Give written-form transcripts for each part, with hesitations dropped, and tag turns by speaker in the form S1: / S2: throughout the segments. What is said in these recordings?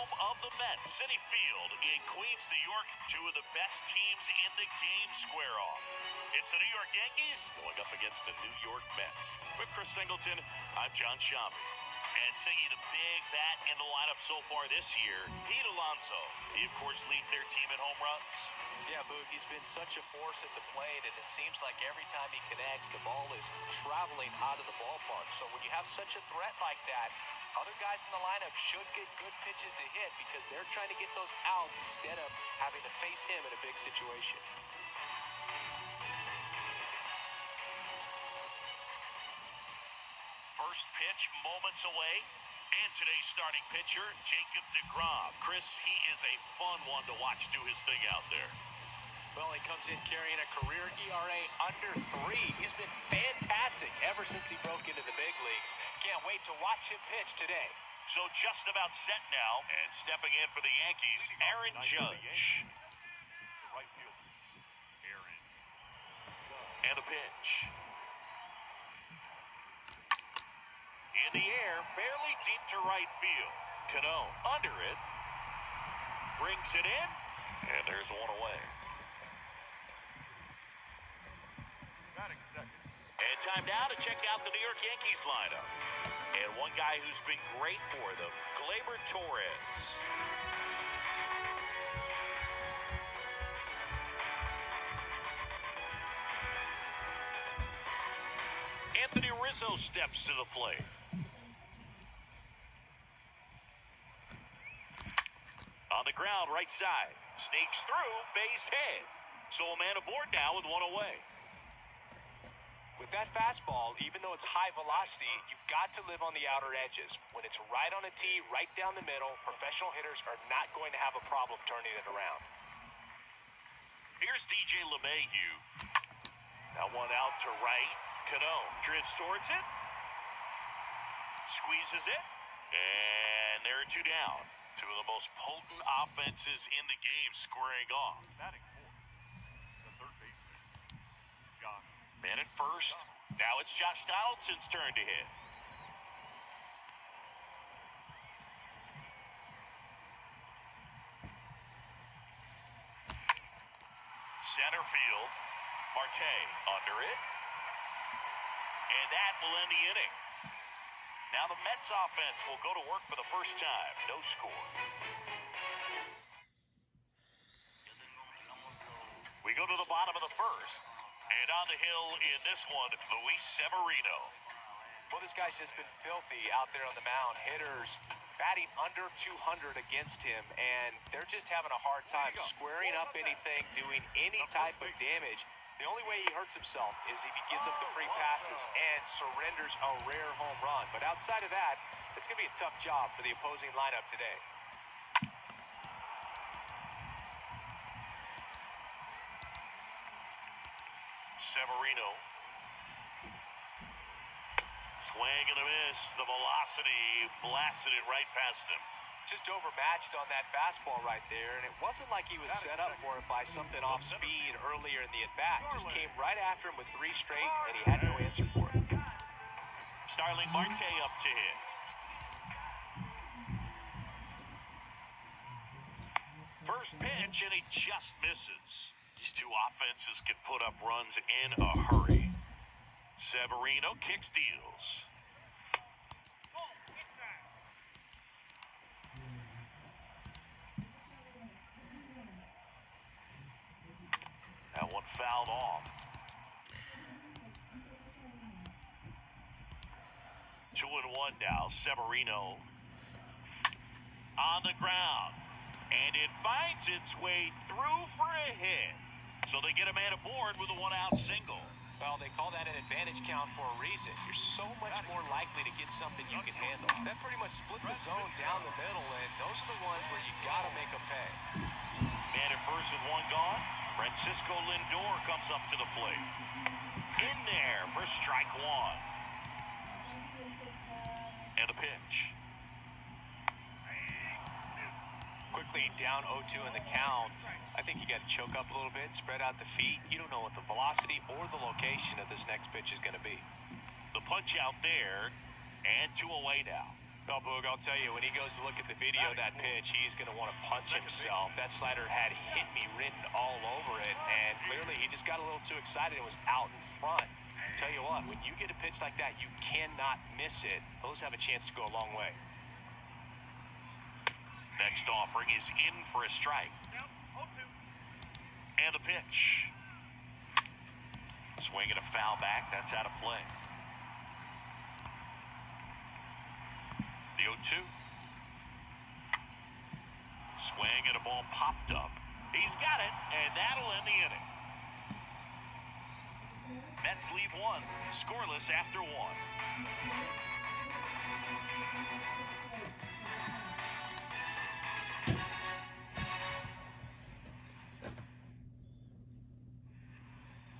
S1: home of the Mets, Citi Field in Queens, New York. Two of the best teams in the game square off. It's the New York Yankees going up against the New York Mets. With Chris Singleton, I'm John Shambi. And singing the big bat in the lineup so far this year, Pete Alonso. He, of course, leads their team in home runs.
S2: Yeah, Boog, he's been such a force at the plate, and it seems like every time he connects, the ball is traveling out of the ballpark. So when you have such a threat like that, other guys in the lineup should get good pitches to hit because they're trying to get those outs instead of having to face him in a big situation.
S1: First pitch moments away. And today's starting pitcher, Jacob deGrom. Chris, he is a fun one to watch do his thing out there.
S2: Well, he comes in carrying a career ERA under 3. He's been fantastic ever since he broke into the big leagues. Can't wait to watch him pitch today.
S1: So just about set now, and stepping in for the Yankees, Aaron Judge. And a pitch. In the air, fairly deep to right field. Cano under it. Brings it in. And there's one away. And time now to check out the New York Yankees lineup. And one guy who's been great for them, Claver Torres. Anthony Rizzo steps to the plate. On the ground, right side. Sneaks through, base hit. So a man aboard now with one away.
S2: With that fastball, even though it's high velocity, you've got to live on the outer edges. When it's right on a tee, right down the middle, professional hitters are not going to have a problem turning it around.
S1: Here's DJ LeMahieu. That one out to right. Cano drifts towards it. Squeezes it. And there are two down. Two of the most potent offenses in the game squaring off. Man at first. Now it's Josh Donaldson's turn to hit. Center field. Marte under it. And that will end the inning. Now the Mets offense will go to work for the first time. No score. We go to the bottom of the first. And on the hill in this one, Luis Severino.
S2: Well, this guy's just been filthy out there on the mound. Hitters batting under 200 against him, and they're just having a hard time squaring up anything, doing any type of damage. The only way he hurts himself is if he gives up the free passes and surrenders a rare home run. But outside of that, it's going to be a tough job for the opposing lineup today.
S1: Severino. Swing and a miss. The velocity blasted it right past him.
S2: Just overmatched on that fastball right there, and it wasn't like he was set up for it by something off speed earlier in the at-bat. Just came right after him with 3 straight, and he had no answer for it.
S1: Starling Marte up to hit. First pitch, and he just misses. These two offenses can put up runs in a hurry. Severino kicks, deals. That one fouled off. 2-1 now. Severino on the ground. And it finds its way through for a hit. So they get a man aboard with a one-out single.
S2: Well, they call that an advantage count for a reason. You're so much more likely to get something you can handle. That pretty much split the zone down the middle, and those are the ones where you got to make them pay.
S1: Man at first with one gone. Francisco Lindor comes up to the plate. In there for strike one. And a pitch.
S2: Quickly down 0-2 in the count. I think you got to choke up a little bit, spread out the feet. You don't know what the velocity or the location of this next pitch is going to be.
S1: The punch out there, and 2 away now.
S2: No, Boog, I'll tell you, when he goes to look at the video of that pitch, he's going to want to punch himself. That slider had hit me written all over it, and clearly he just got a little too excited and was out in front. Tell you what, when you get a pitch like that, you cannot miss it. Those have a chance to go a long way.
S1: Next offering is in for a strike. And the pitch. Swing and a foul back. That's out of play. The 0-2. Swing and a ball popped up. He's got it, and that'll end the inning. Mets leave one, scoreless after one.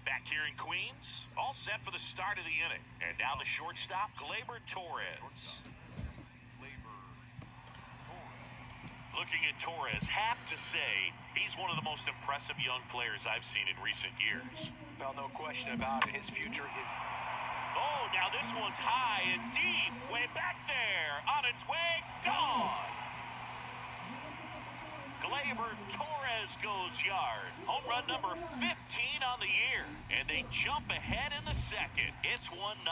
S1: Back here in Queens, all set for the start of the inning. And now the shortstop, Claver Torres. Looking at Torres, have to say he's one of the most impressive young players I've seen in recent years.
S2: Well, no question about it. His future is...
S1: Oh, now this one's high and deep. Way back there. On its way. Gone. Claver Torres goes yard. Home run number 15 on the year. And they jump ahead in the second. It's 1-0.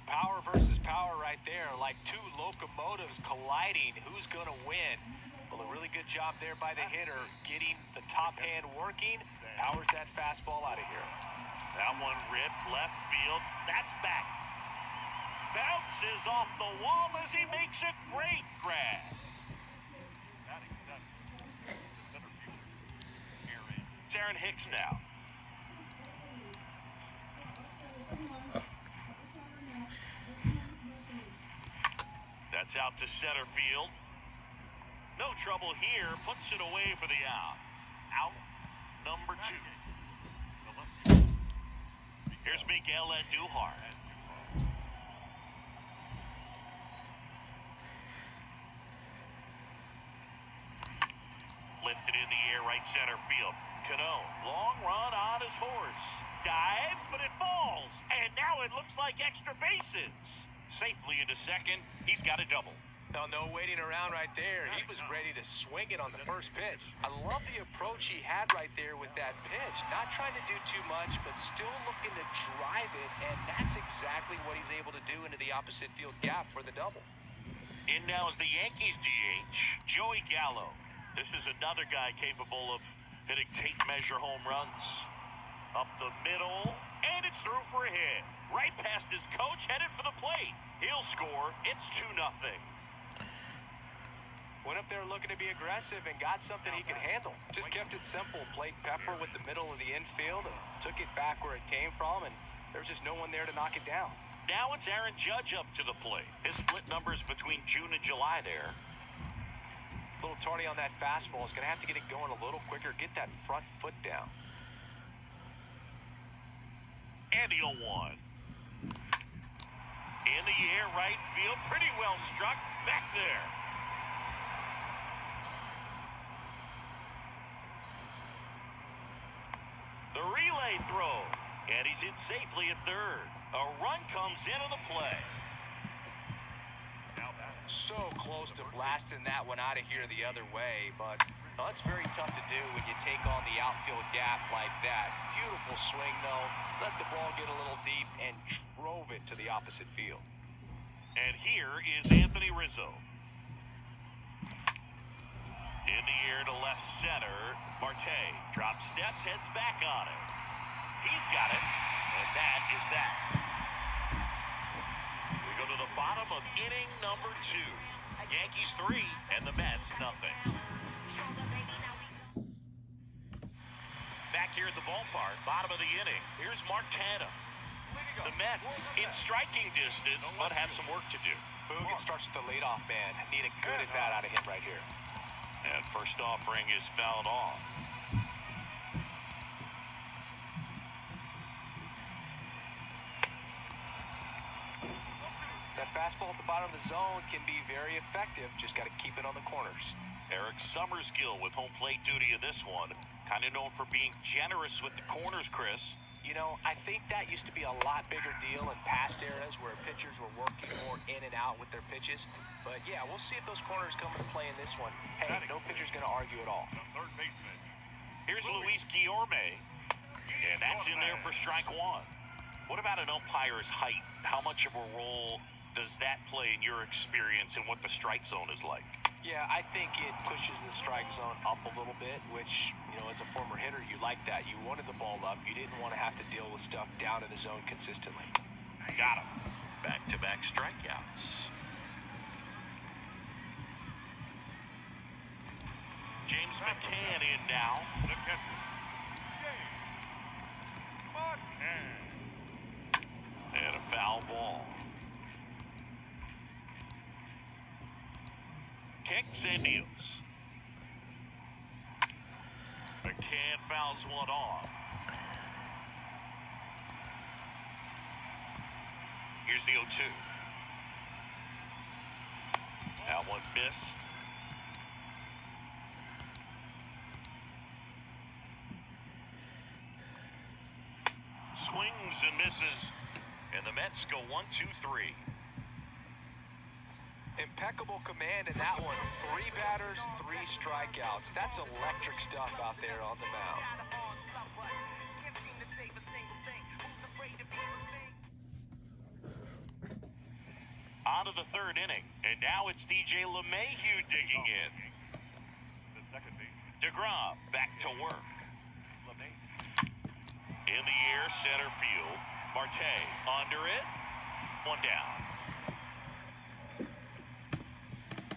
S2: Power versus power right there. Like two locomotives colliding. Who's going to win? Well, a really good job there by the hitter, getting the top hand working, powers that fastball out of here.
S1: That one ripped left field. That's back. Bounces off the wall as he makes a great grab. It's Aaron Hicks now. That's out to center field. No trouble here, puts it away for the out. Out number 2. Here's Miguel Andujar. Lifted in the air, right center field. Cano, long run on his horse. Dives, but it falls. And now it looks like extra bases. Safely into second, he's got a double.
S2: No waiting around right there. He was ready to swing it on the first pitch. I love the approach he had right there with that pitch. Not trying to do too much, but still looking to drive it, and that's exactly what he's able to do into the opposite field gap for the double.
S1: In now is the Yankees DH, Joey Gallo. This is another guy capable of hitting tape measure home runs. Up the middle, and it's through for a hit. Right past his coach, headed for the plate. He'll score. It's 2-0.
S2: Went up there looking to be aggressive and got something he could handle. Just kept it simple. Played pepper with the middle of the infield and took it back where it came from, and there's just no one there to knock it down.
S1: Now it's Aaron Judge up to the plate. His split numbers between June and July there.
S2: A little tardy on that fastball. He's going to have to get it going a little quicker. Get that front foot down.
S1: And the 0-1. In the air, right field. Pretty well struck. Back there. The relay throw, and he's in safely at third. A run comes into the play.
S2: So close to blasting that one out of here the other way, but that's very tough to do when you take on the outfield gap like that. Beautiful swing, though. Let the ball get a little deep and drove it to the opposite field.
S1: And here is Anthony Rizzo. In the air to left center. Marte drops steps, heads back on it. He's got it, and that is that. We go to the bottom of inning number 2. Yankees 3 and the Mets nothing. Back here at the ballpark, bottom of the inning. Here's Mark Canha. The Mets in striking distance, but have some work to do.
S2: Boog, it starts with the leadoff man. Need a good at-bat out of him right here.
S1: And first offering is fouled off.
S2: That fastball at the bottom of the zone can be very effective. Just got to keep it on the corners.
S1: Eric Summersgill with home plate duty in this one. Kind of known for being generous with the corners, Chris.
S2: You know, I think that used to be a lot bigger deal in past eras where pitchers were working more in and out with their pitches. But yeah, we'll see if those corners come into play in this one. Hey, no pitcher's going to argue at all.
S1: Here's Luis Guillorme, and that's in there for strike one. What about an umpire's height? How much of a role does that play in your experience and what the strike zone is like?
S2: Yeah, I think it pushes the strike zone up a little bit, which, you know, as a former hitter, you like that. You wanted the ball up. You didn't want to have to deal with stuff down in the zone consistently.
S1: Got him. Back-to-back strikeouts. James McCann in now.
S3: The catcher,
S1: And a foul ball. Kicks and deals. McCann fouls one off. Here's the 0-2. That one missed. Swings and misses. And the Mets go 1-2-3.
S2: Impeccable command in that one. 3 batters, 3 strikeouts. That's electric stuff out there on the mound.
S1: On to the third inning, and now it's DJ LeMahieu digging in.
S3: the second baseman.
S1: DeGrom back to work. In the air, center field. Marte under it. One down.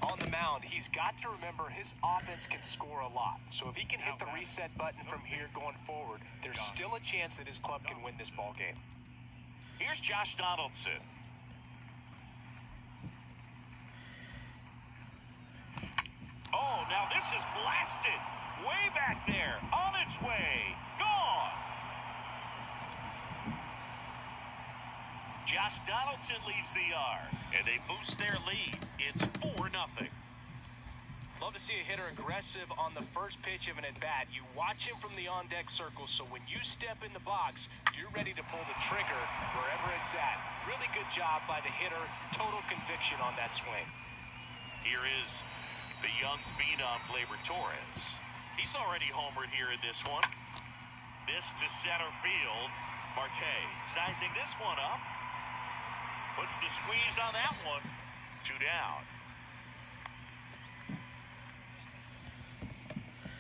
S2: On the mound, he's got to remember his offense can score a lot. So if he can hit the reset button from here going forward, there's still a chance that his club can win this ball game.
S1: Here's Josh Donaldson. Oh, now this is blasted. Way back there. On its way. Gone. Josh Donaldson leaves the yard, and they boost their lead. It's 4-0.
S2: Love to see a hitter aggressive on the first pitch of an at-bat. You watch him from the on-deck circle, so when you step in the box, you're ready to pull the trigger wherever it's at. Really good job by the hitter. Total conviction on that swing.
S1: Here is the young phenom, Claver Torres. He's already homered here in this one. This to center field. Marte sizing this one up. Puts the squeeze on that one. 2 down.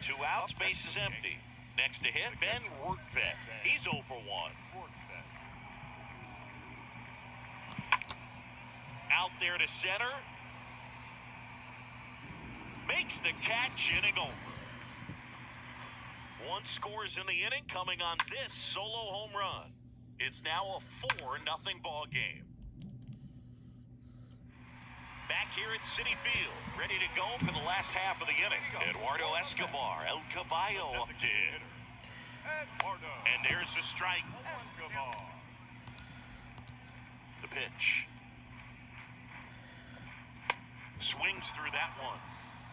S1: 2 outs, base is empty. Next to hit, Ben Rortvedt. He's 0 for 1. Out there to center. Makes the catch, inning over. 1 scores in the inning, coming on this solo home run. It's now a 4-0 ball game. Back here at Citi Field, ready to go for the last half of the inning. Eduardo Escobar, El Caballo up to hit. And there's the strike. The pitch. Swings through that one.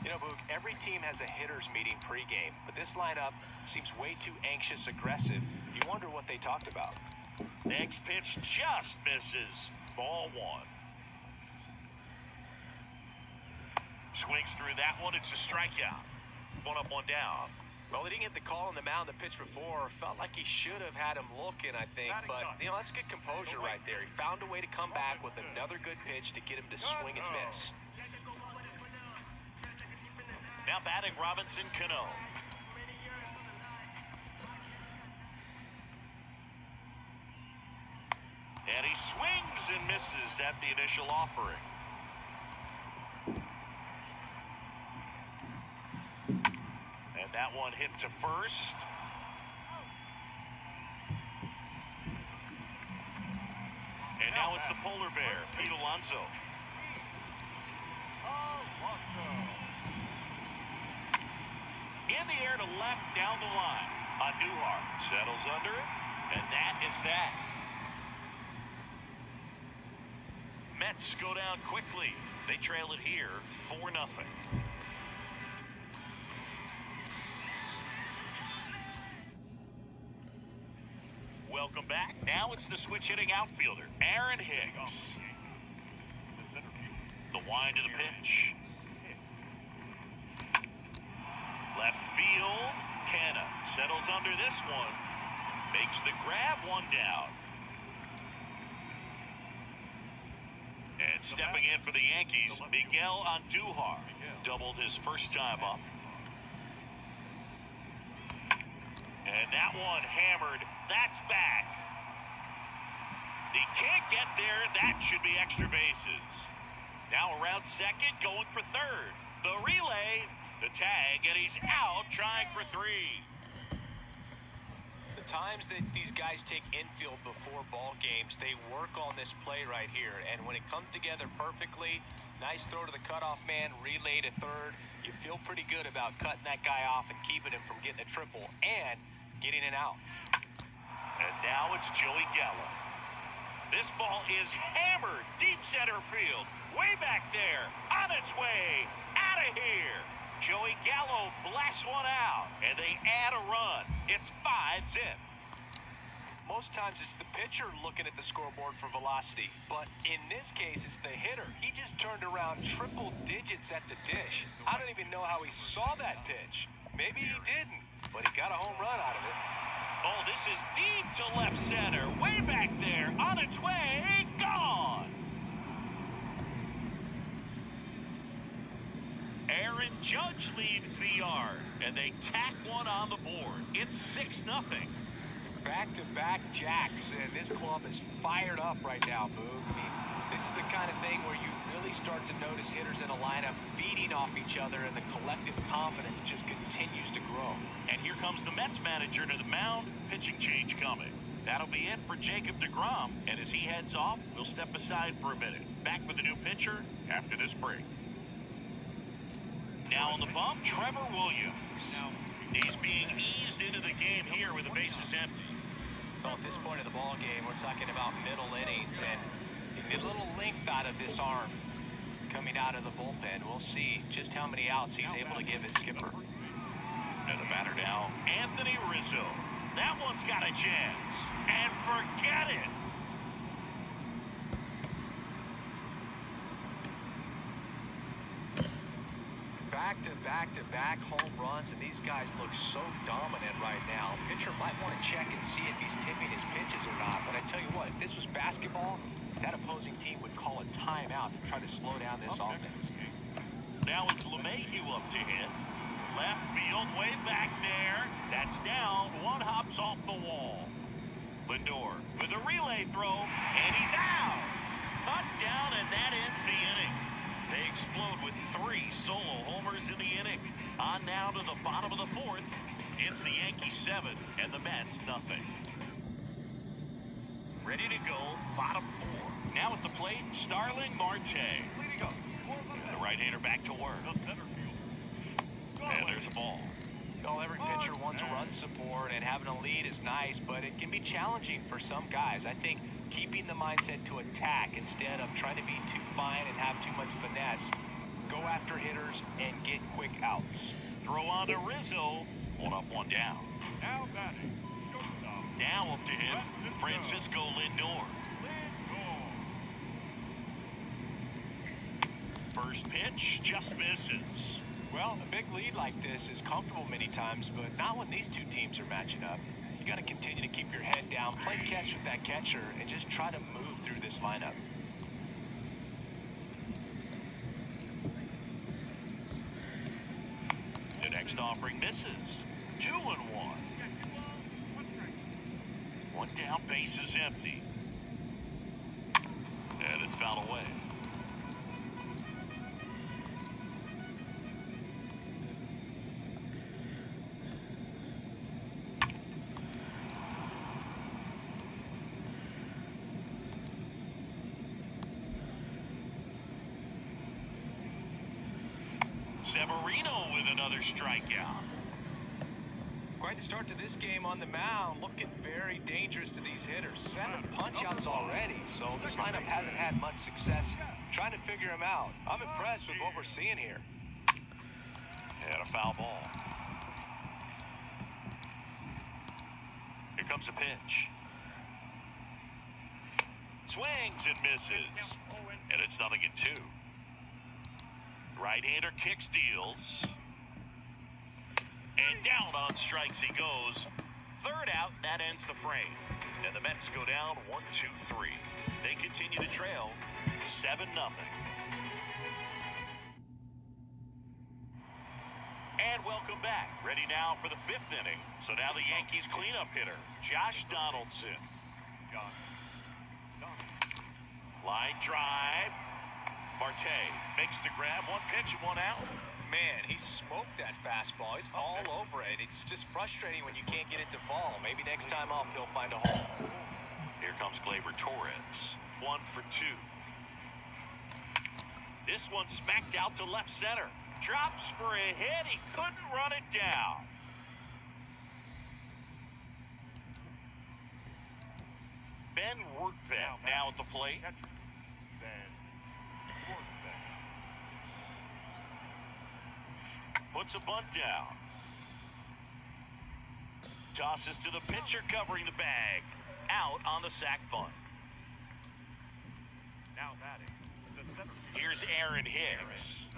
S2: You know, Boog, every team has a hitter's meeting pregame, but this lineup seems way too anxious, aggressive. You wonder what they talked about.
S1: Next pitch just misses. Ball 1. Swings through that one. It's a strikeout. 1 up, 1 down.
S2: Well, he didn't get the call on the mound the pitch before. Felt like he should have had him looking, I think. But, you know, that's good composure right there. He found a way to come back with another good pitch to get him to swing and miss.
S1: Now batting Robinson Cano. And he swings and misses at the initial offering. And that one hit to first. And now it's the polar bear, Pete Alonso. In the air to left, down the line. Andujar settles under it, and that is that. Mets go down quickly. They trail it here, 4-0. Welcome back. Now it's the switch-hitting outfielder, Aaron Hicks.
S3: The center field.
S1: The wind of the pitch. Left field, Canna settles under this one. Makes the grab, one down. And stepping in for the Yankees, Miguel Andujar doubled his first time up. And that one hammered. That's back. He can't get there. That should be extra bases. Now around second, going for third. The relay, the tag, and he's out trying for three.
S2: The times that these guys take infield before ball games, they work on this play right here. And when it comes together perfectly, nice throw to the cutoff man, relay to third, you feel pretty good about cutting that guy off and keeping him from getting a triple and getting it out.
S1: And now it's Joey Gallo. This ball is hammered deep center field. Way back there. On its way. Out of here. Joey Gallo blasts one out, and they add a run. It's 5-0.
S2: Most times it's the pitcher looking at the scoreboard for velocity, but in this case it's the hitter. He just turned around triple digits at the dish. I don't even know how he saw that pitch. Maybe he didn't, but he got a home run out of it.
S1: Oh, this is deep to left center. Way back there. On its way. Gone. Aaron Judge leads the yard, and they tack one on the board. It's 6-0.
S2: Back-to-back jacks, and this club is fired up right now, Boog. I mean, this is the kind of thing where you really start to notice hitters in a lineup feeding off each other, and the collective confidence just continues to grow.
S1: And here comes the Mets manager to the mound. Pitching change coming. That'll be it for Jacob deGrom, and as he heads off, we'll step aside for a minute. Back with the new pitcher after this break. Now on the bump, Trevor Williams. He's being eased into the game here with the bases empty.
S2: Well, at this point of the ball game, we're talking about middle innings, and you get a little length out of this arm coming out of the bullpen. We'll see just how many outs he's able to give his skipper.
S1: And the batter now, Anthony Rizzo. That one's got a chance. And forget it.
S2: Back-to-back home runs, and these guys look so dominant right now. Pitcher might want to check and see if he's tipping his pitches or not, but I tell you what, if this was basketball, that opposing team would call a timeout to try to slow down this offense.
S1: Now it's LeMahieu up to hit. Left field, way back there. That's down. One hops off the wall. Lindor with a relay throw, and he's out. Cut down, and that ends the inning. They explode with 3 solo homers in the inning. On now to the bottom of the 4th. It's the Yankees 7 and the Mets nothing. Ready to go, bottom 4. Now at the plate, Starling Marte. The right-hander back to work. And there's a ball.
S2: Well, every pitcher wants run support, and having a lead is nice, but it can be challenging for some guys. I think keeping the mindset to attack instead of trying to be too fine and have too much finesse, go after hitters and get quick outs.
S1: Throw on to Rizzo. One up, one down.
S3: Now batting.
S1: Now up to him, Francisco Lindor. First pitch just misses.
S2: Well, a big lead like this is comfortable many times, but not when these two teams are matching up. You got to continue to keep your head down, play catch with that catcher, and just try to move through this lineup.
S1: The next offering misses. 2-1. One down, base is empty. And it's fouled away. Severino with another strikeout.
S2: Quite the start to this game on the mound, looking very dangerous to these hitters. 7 punch-outs already, so this lineup hasn't had much success trying to figure him out. I'm impressed with what we're seeing here.
S1: And a foul ball. Here comes a pitch. Swings and misses. And it's 0-2. Right-hander kicks, deals. And down on strikes he goes. Third out, that ends the frame. And the Mets go down 1-2-3. They continue to trail 7-0. And welcome back. Ready now for the 5th inning. So now the Yankees cleanup hitter, Josh Donaldson. Line drive. Marte makes the grab. One pitch and one out.
S2: Man, he smoked that fastball. He's all over it. It's just frustrating when you can't get it to fall. Maybe next time up he'll find a hole.
S1: Here comes Claver Torres. 1 for 2. This one smacked out to left center. Drops for a hit. He couldn't run it down. Ben Rutven now at the plate. Puts a bunt down. Tosses to the pitcher covering the bag. Out on the sac bunt.
S3: Now batting. The center field.
S1: Here's Aaron Hicks.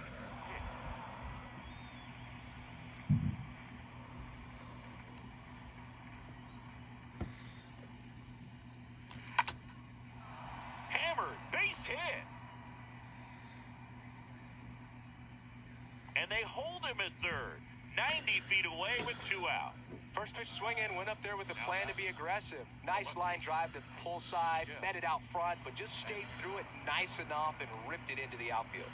S1: Hammered, base hit. And they hold him at third. 90 feet away with 2 out.
S2: First pitch swing in, went up there with a plan to be aggressive. Nice line drive to the pull side, met it out front, but just stayed through it nice enough and ripped it into the outfield.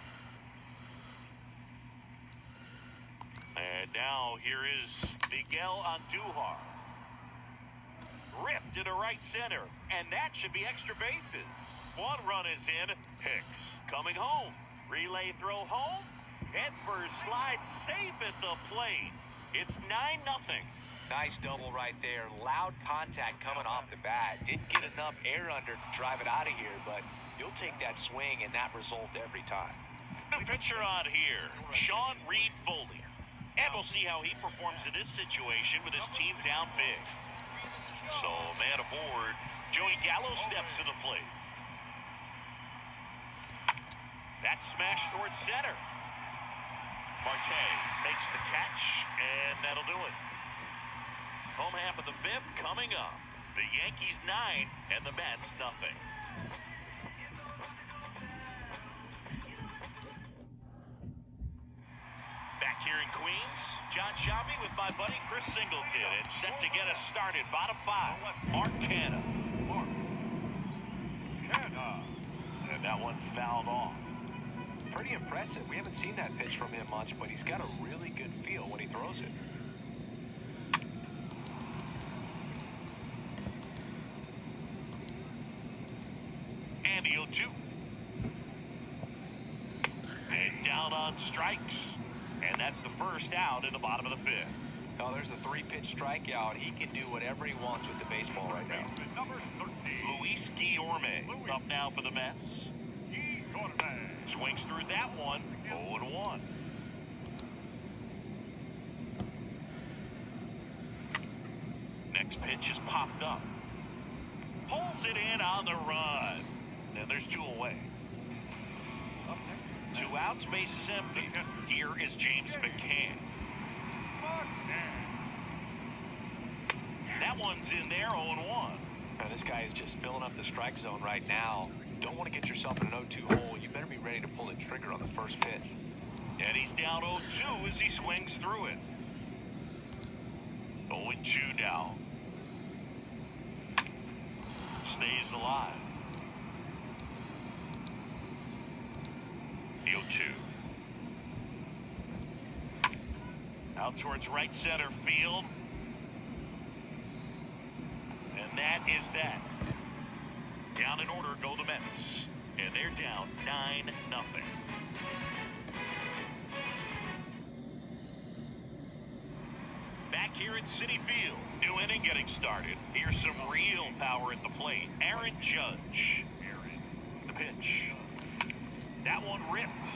S1: And now here is Miguel Andujar. Ripped into right center, and that should be extra bases. 1 run is in. Hicks coming home. Relay throw home. Head first slide safe at the plate. It's 9-0.
S2: Nice double right there. Loud contact coming off the bat. Didn't get enough air under to drive it out of here, but you'll take that swing and that result every time.
S1: New pitcher on here, Sean Reed Foley. And we'll see how he performs in this situation with his team down big. So, man aboard, Joey Gallo steps to the plate. That smash towards center. Marte makes the catch, and that'll do it. Home half of the 5th coming up. The Yankees 9 and the Mets nothing. Back here in Queens, John Shabby with my buddy Chris Singleton. And set to get us started. Bottom 5, Mark Canha. And that one fouled off.
S2: Pretty impressive. We haven't seen that pitch from him much, but he's got a really good feel when he throws it.
S1: And he'll chew. And down on strikes. And that's the first out in the bottom of the 5th.
S2: Oh, there's a 3-pitch strikeout. He can do whatever he wants with the baseball right now.
S3: Number 13.
S1: Luis Guillorme up now for the Mets. Swings through that one. 0-1. Next pitch is popped up. Pulls it in on the run. And there's 2 away. 2 outs, base is empty. Here is James McCann. That one's in there, 0-1.
S2: Now, this guy is just filling up the strike zone right now. Don't want to get yourself in an 0-2 hole. You better be ready to pull the trigger on the first pitch.
S1: And he's down 0-2 as he swings through it. 0-2 now. Stays alive. 0-2. Out towards right center field. And that is that. Down in order go the Mets. And they're down 9-0. Back here at Citi Field. New inning getting started. Here's some real power at the plate. Aaron Judge. The pitch. That one ripped.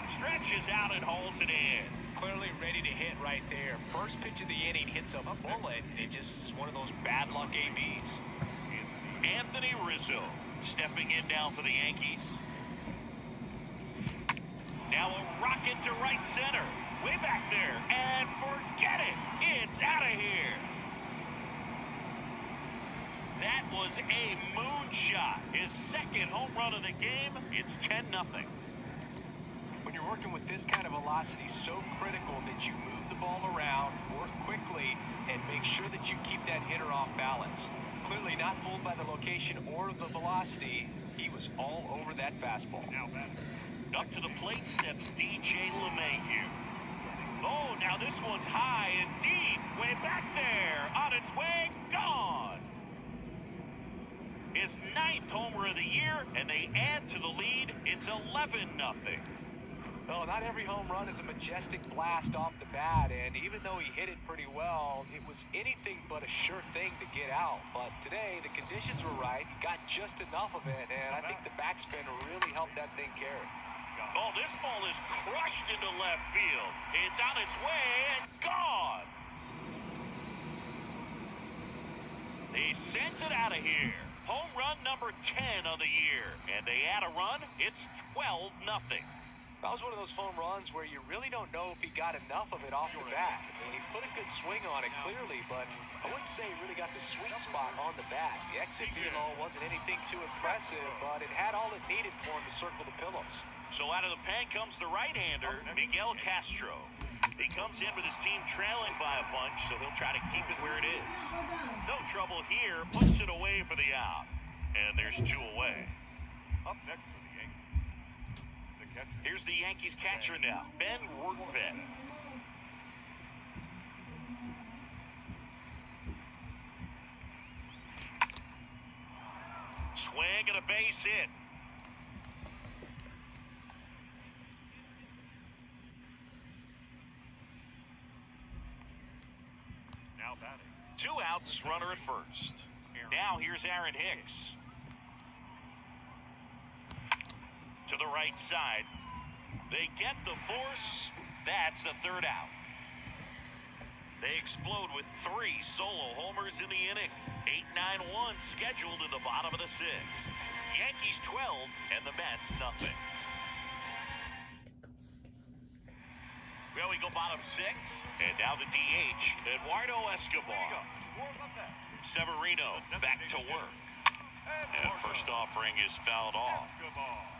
S1: Stretches out and holds it in.
S2: clearly ready to hit right there. First pitch of the inning hits a bullet. It just is one of those bad luck ABs.
S1: Anthony Rizzo stepping in now for the Yankees. Now a rocket to right center. Way back there. And forget it. It's out of here. That was a moonshot. His second home run of the game. It's 10-0.
S2: When you're working with this kind of velocity, so critical that you move the ball around, work quickly, and make sure that you keep that hitter off balance. Clearly not fooled by the location or the velocity. He was all over that fastball.
S1: Up to the plate steps DJ LeMahieu. Oh, now this one's high and deep. Way back there. On its way. Gone. His 9th homer of the year, and they add to the lead. It's 11-0.
S2: Well, not every home run is a majestic blast off the bat, and even though he hit it pretty well, it was anything but a sure thing to get out. But today, the conditions were right. He got just enough of it, and I think the backspin really helped that thing carry.
S1: Oh, this ball is crushed into left field. It's on its way and gone. He sends it out of here. Home run number 10 of the year. And they add a run. It's 12-0.
S2: That was one of those home runs where you really don't know if he got enough of it off the bat. I mean, he put a good swing on it clearly, but I wouldn't say he really got the sweet spot on the bat. The exit velo wasn't anything too impressive, but it had all it needed for him to circle the pillows.
S1: So out of the pen comes the right-hander, Miguel Castro. He comes in with his team trailing by a bunch, so he'll try to keep it where it is. No trouble here, puts it away for the out. And there's 2 away.
S3: Up next for the Yankees. The catcher.
S1: Here's the Yankees catcher now, Ben Workman. Swing and a base hit.
S3: Now batting.
S1: 2 outs, runner at first. Now here's Aaron Hicks. To the right side. They get the force. That's the 3rd out. They explode with 3 solo homers in the inning. 8-9-1 scheduled in the bottom of the 6th. Yankees 12 and the Mets nothing. Well, we go bottom 6, and now the DH, Eduardo Escobar. Severino back to work. And first offering is fouled off.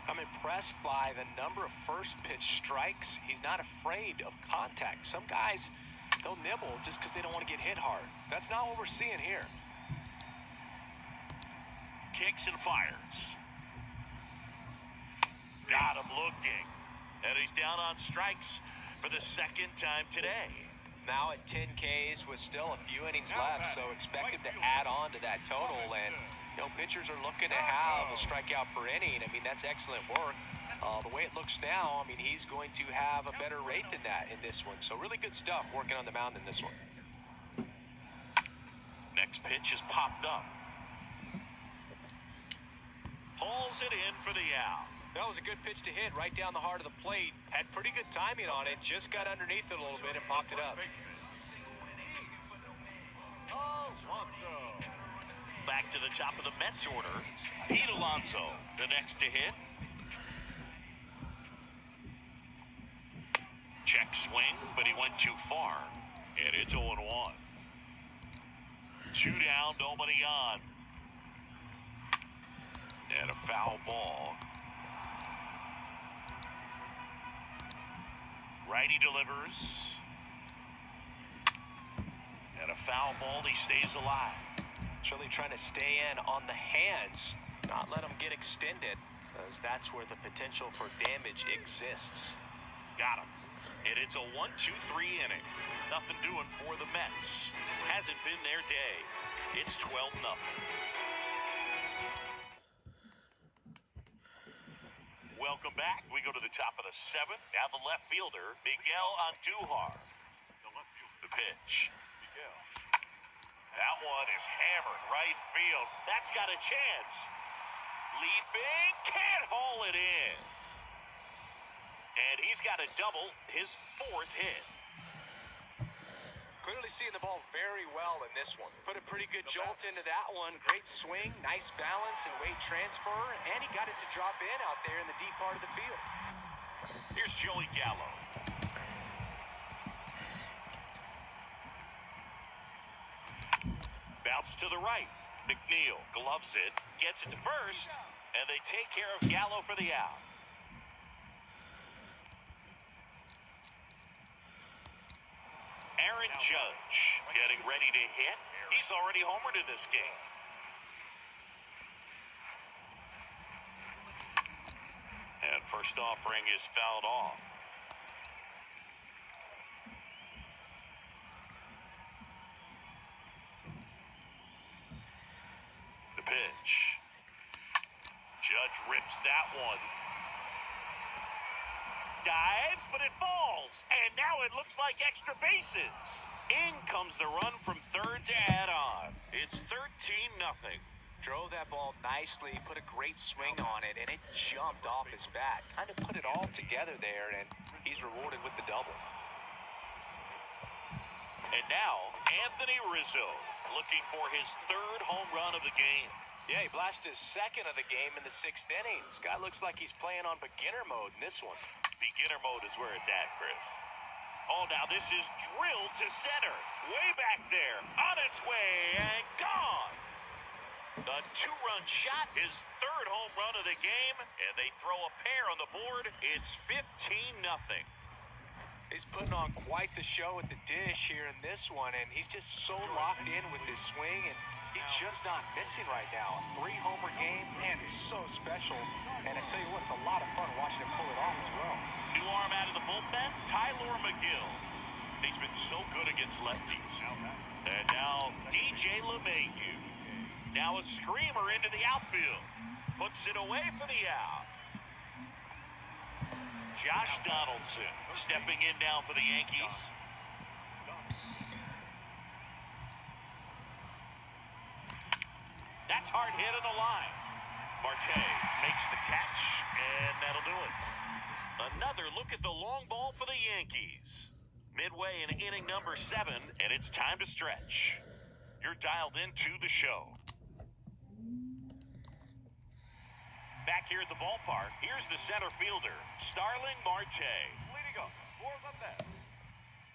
S2: I'm impressed by the number of first pitch strikes. He's not afraid of contact. Some guys, they'll nibble just because they don't want to get hit hard. That's not what we're seeing here.
S1: Kicks and fires. Got him looking. And he's down on strikes for the 2nd time today.
S2: Now at 10 Ks with still a few innings left, so expect him to add on to that total. And, you know, pitchers are looking to have a strikeout per inning. I mean, that's excellent work. The way it looks now, I mean, he's going to have a better rate than that in this one. So really good stuff working on the mound in this one.
S1: Next pitch is popped up. Pulls it in for the out.
S2: That was a good pitch to hit right down the heart of the plate. Had pretty good timing on it. Just got underneath it a little bit and popped it up.
S1: Back to the top of the Mets order. Pete Alonso, the next to hit. Check swing, but he went too far. And it's 0-1. 2 down, nobody on. And a foul ball. Righty delivers. And a foul ball, he stays alive.
S2: Really trying to stay in on the hands, not let them get extended, because that's where the potential for damage exists.
S1: Got him. And it's a 1-2-3 inning. Nothing doing for the Mets. Hasn't been their day. It's 12-0. Welcome back. We go to the top of the 7th. Now the left fielder, Miguel Andujar. The pitch. That one is hammered right field. That's got a chance. Leaping, can't haul it in. And he's got a double, his 4th hit.
S2: Clearly seeing the ball very well in this one. Put a pretty good jolt into that one. Great swing, nice balance and weight transfer, and he got it to drop in out there in the deep part of the field.
S1: Here's Joey Gallo. Bounce to the right. McNeil gloves it, gets it to first, and they take care of Gallo for the out. Aaron Judge getting ready to hit. He's already homered in this game. And first offering is fouled off. The pitch. Judge rips that one. Dives, but it falls. And now it looks like extra bases. In comes the run from third to add on. It's 13-0.
S2: Drove that ball nicely, put a great swing on it, and it jumped off his bat. Kind of put it all together there, and he's rewarded with the double.
S1: And now, Anthony Rizzo looking for his 3rd home run of the game.
S2: Yeah, he blasted his 2nd of the game in the 6th inning. This guy looks like he's playing on beginner mode in this one.
S1: Beginner mode is where it's at, Chris. Oh, now this is drilled to center. Way back there. On its way and gone. A 2-run shot, his 3rd home run of the game, and they throw a pair on the board. It's 15-0.
S2: He's putting on quite the show at the dish here in this one, and he's just so locked in with his swing, and he's just not missing right now. A 3-homer game, man, it's so special. And I tell you what, it's a lot of fun watching him pull it off as well.
S1: New arm out of the bullpen, Tyler McGill. He's been so good against lefties. And now DJ LeMahieu. Now a screamer into the outfield. Puts it away for the out. Josh Donaldson stepping in now for the Yankees. That's hard hit on the line. Marte makes the catch, and that'll do it. Another look at the long ball for the Yankees. Midway in inning number 7, and it's time to stretch. You're dialed into the show. Back here at the ballpark, here's the center fielder, Starling Marte.
S3: Leading up for the Mets,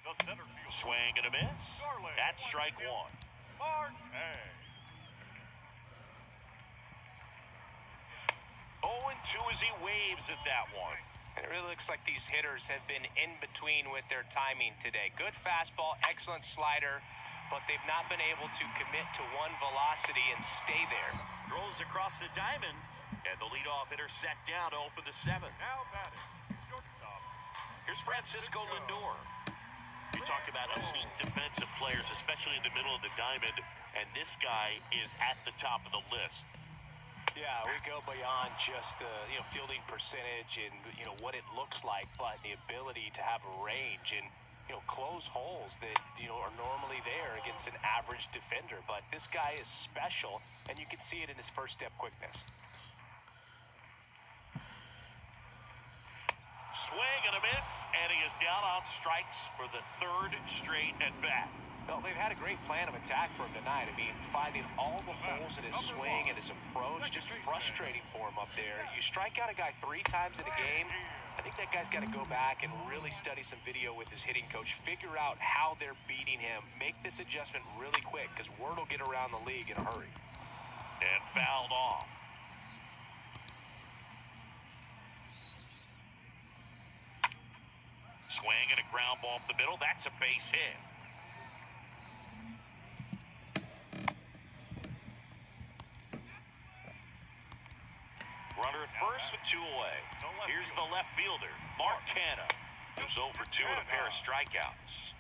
S3: the center fielder.
S1: Swing and a miss. That's strike 1.
S3: Marte.
S1: 0-2 as he waves at that one.
S2: It really looks like these hitters have been in between with their timing today. Good fastball, excellent slider, but they've not been able to commit to one velocity and stay there.
S1: Throws across the diamond, and the leadoff hitter set down to open the 7th.
S3: Now batting, shortstop.
S1: Here's Francisco Lindor. You talk about elite defensive players, especially in the middle of the diamond, and this guy is at the top of the list.
S2: Yeah, we go beyond just the fielding percentage and what it looks like, but the ability to have range and close holes that are normally there against an average defender. But this guy is special, and you can see it in his first step quickness.
S1: Swing and a miss, and he is down on strikes for the 3rd straight at bat.
S2: Well, they've had a great plan of attack for him tonight. I mean, finding all the holes in his swing and his approach, just frustrating for him up there. You strike out a guy 3 times in a game, I think that guy's got to go back and really study some video with his hitting coach, figure out how they're beating him, make this adjustment really quick, because word will get around the league in a hurry.
S1: And fouled off. Swing and a ground ball up the middle. That's a base hit. Runner at first with 2 away. Here's the left fielder, Mark Canha, who's 0 for 2 with a pair of strikeouts.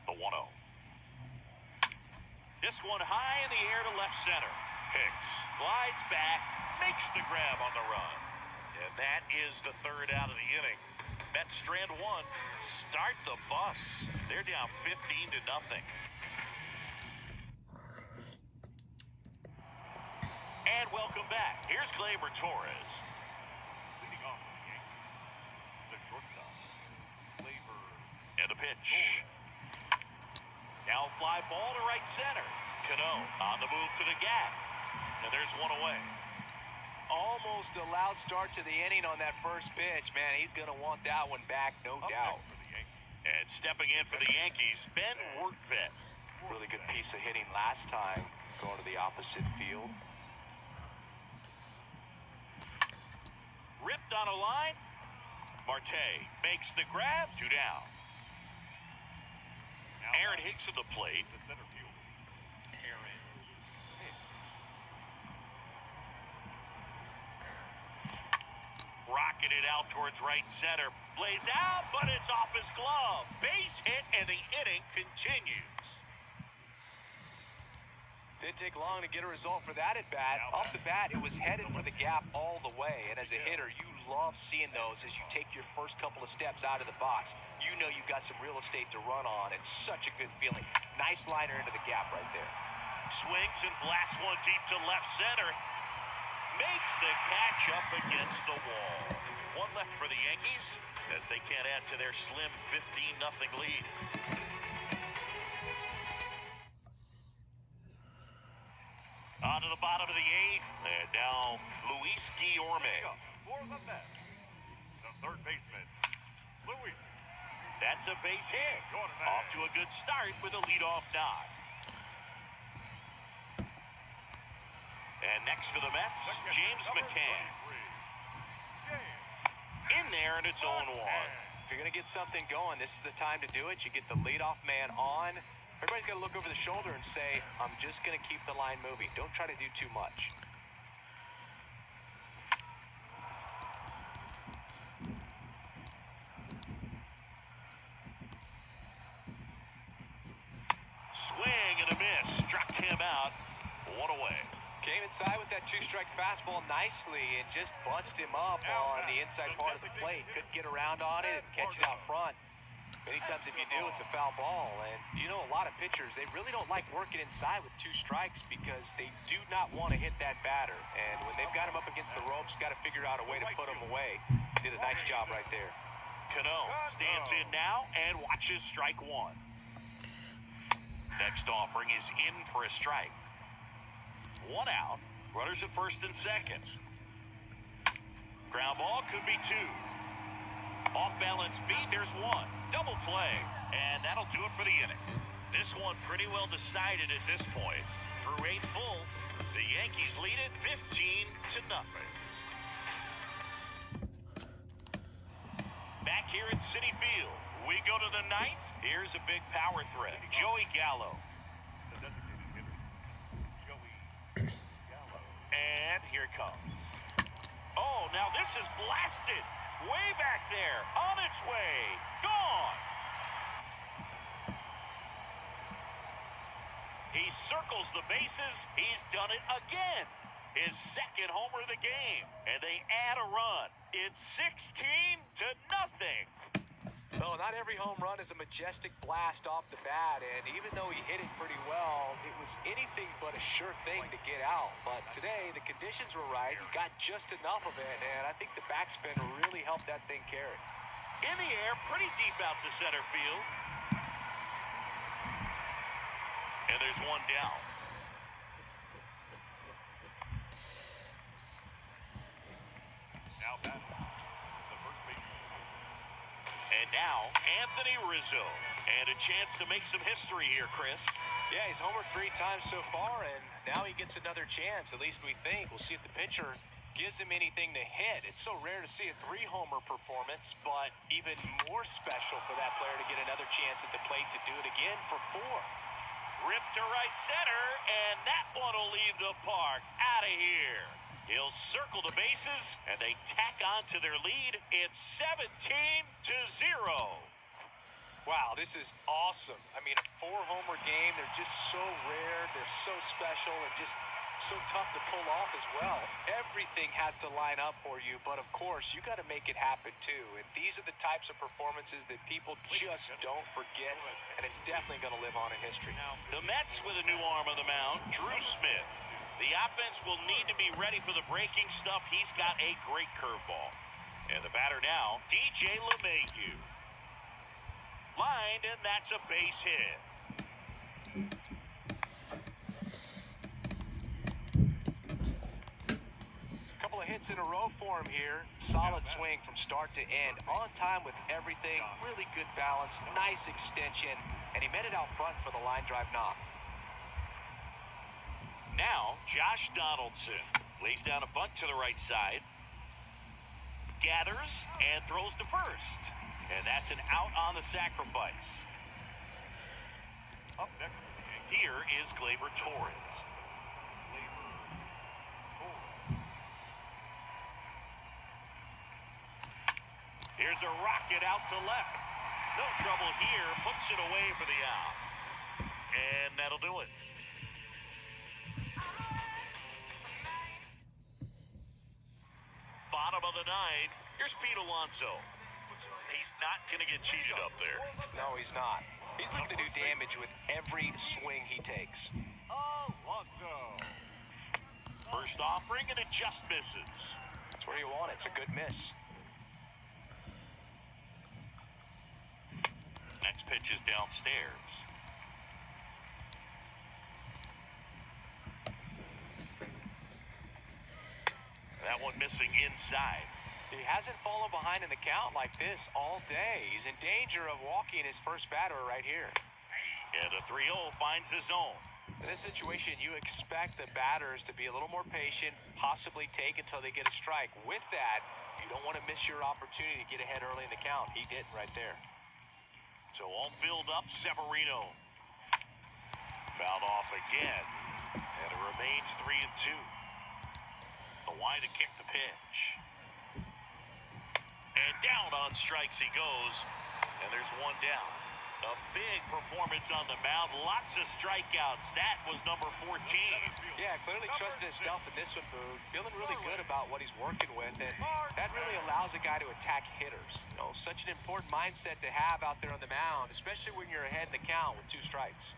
S1: The 1-0. This one high in the air to left center. Hicks glides back, makes the grab on the run. And that is the 3rd out of the inning. Mets strand 1. Start the bus. They're down 15-0. And welcome back. Here's Claver Torres. pitch. Now fly ball to right center. Cano on the move to the gap. And there's one away.
S2: Almost a loud start to the inning on that first pitch. Man, he's going to want that one back, no doubt.
S1: And stepping in for the Yankees, Ben Workvet.
S2: Really good piece of hitting last time, going to the opposite field.
S1: Ripped on a line. Marte makes the grab. 2 down. Aaron Hicks at the plate.
S3: The center field. Aaron Hicks.
S1: Rocketed out towards right center. Blaze out, but it's off his glove. Base hit, and the inning continues.
S2: Didn't take long to get a result for that at bat. Off the bat, it was headed for the gap all the way. And as a hitter, you love seeing those as you take your first couple of steps out of the box. You know you've got some real estate to run on. It's such a good feeling. Nice liner into the gap right there.
S1: Swings and blasts one deep to left center. Makes the catch up against the wall. One left for the Yankees as they can't add to their slim 15-0 lead. On to the bottom of the 8th, and now Luis Guillorme.
S3: For the Mets, the third baseman, Luis.
S1: That's a base hit. Off to a good start with a leadoff knock. And next for the Mets, James McCann. In there, and it's 0-1.
S2: If you're going to get something going, this is the time to do it. You get the leadoff man on. Everybody's got to look over the shoulder and say, I'm just going to keep the line moving. Don't try to do too much.
S1: Swing and a miss. Struck him out. One away.
S2: Came inside with that 2-strike fastball nicely and just bunched him up on the inside part of the plate. Couldn't get around on it and catch it out front. Many times if you do, it's a foul ball. And you know, a lot of pitchers, they really don't like working inside with 2 strikes because they do not want to hit that batter. And when they've got him up against the ropes, got to figure out a way to put him away. Did a nice job right there.
S1: Cano stands in now and watches strike 1. Next offering is in for a strike. 1 out. Runners at first and second. Ground ball could be 2. Off balance feet, there's 1. Double play. And that'll do it for the inning. This one pretty well decided at this point. Through 8 full, the Yankees lead it 15-0. Back here at Citi Field, we go to the 9th. Here's a big power threat. Joey Gallo.
S3: The designated hitter, Joey Gallo.
S1: And here it comes. Oh, now this is blasted. Way back there. On its way. Gone. He circles the bases. He's done it again. His second homer of the game. And they add a run. It's 16-0.
S2: No, not every home run is a majestic blast off the bat, and even though he hit it pretty well, it was anything but a sure thing to get out. But today, the conditions were right. He got just enough of it, and I think the backspin really helped that thing carry.
S1: In the air, pretty deep out to center field. And there's 1 down.
S3: Now batting, the first baseman.
S1: And now, Anthony Rizzo. And a chance to make some history here, Chris.
S2: Yeah, he's homered 3 times so far, and now he gets another chance, at least we think. We'll see if the pitcher gives him anything to hit. It's so rare to see a 3-homer performance, but even more special for that player to get another chance at the plate to do it again for 4.
S1: Ripped to right center, and that one will leave the park. Out of here. He'll circle the bases, and they tack on to their lead. It's 17-0.
S2: Wow, this is awesome. I mean, a 4-homer game, they're just so rare, they're so special, and just so tough to pull off as well. Everything has to line up for you, but of course, you got to make it happen too. And these are the types of performances that people just don't forget, and it's definitely going to live on in history.
S1: The Mets with a new arm on the mound, Drew Smith. The offense will need to be ready for the breaking stuff. He's got a great curveball. And the batter now, DJ LeMahieu. Lined, and that's a base hit.
S2: Couple of hits in a row for him here. Solid swing from start to end. On time with everything. Really good balance. Nice extension. And he met it out front for the line drive knock.
S1: Now, Josh Donaldson lays down a bunt to the right side. Gathers and throws to first. And that's an out on the sacrifice.
S3: Up next.
S1: Here is Claver Torres. Here's a rocket out to left. No trouble here. Puts it away for the out. And that'll do it. Bottom of the ninth. Here's Pete Alonso. He's not going to get cheated up there.
S2: No, he's not. He's looking to do damage with every swing he takes.
S3: Alonso.
S1: First offering, and it just misses.
S2: That's where you want it. It's a good miss.
S1: Next pitch is downstairs. That one missing inside.
S2: He hasn't fallen behind in the count like this all day. He's in danger of walking his first batter right here.
S1: And a 3-0 finds the zone.
S2: In this situation, you expect the batters to be a little more patient, possibly take until they get a strike. With that, you don't want to miss your opportunity to get ahead early in the count. He didn't right there.
S1: So all filled up, Severino. Fouled off again. And it remains 3-2. The wide to kick the pitch. And down on strikes he goes. And there's one down. A big performance on the mound. Lots of strikeouts. That was number 14.
S2: Yeah, clearly trusting his stuff in this one, Boone. Feeling really good about what he's working with, and that really allows a guy to attack hitters. You know, such an important mindset to have out there on the mound, especially when you're ahead in the count with 2 strikes.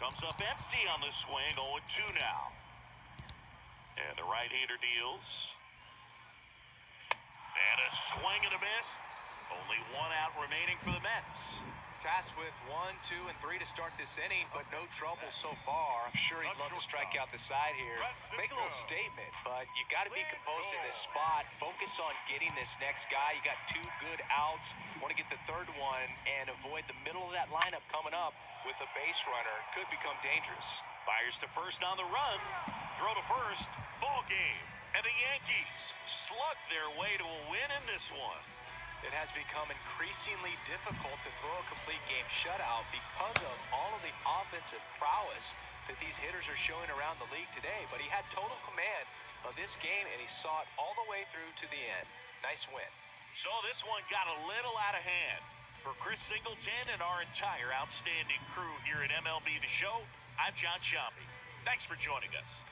S1: Comes up empty on the swing. 0-2 now. And the right-hander deals. And a swing and a miss. Only one out remaining for the Mets.
S2: Tasked with 1, 2, and 3 to start this inning, but no trouble so far. I'm sure he'd love to strike out the side here. Make a little statement, but you got to be composed in this spot. Focus on getting this next guy. You got 2 good outs. Want to get the third one and avoid the middle of that lineup coming up with a base runner. Could become dangerous.
S1: Fires to first on the run. Throw to first. Ball game. And the Yankees slug their way to a win in this one.
S2: It has become increasingly difficult to throw a complete game shutout because of all of the offensive prowess that these hitters are showing around the league today. But he had total command of this game, and he saw it all the way through to the end. Nice win.
S1: So this one got a little out of hand. For Chris Singleton and our entire outstanding crew here at MLB The Show, I'm John Sciambi. Thanks for joining us.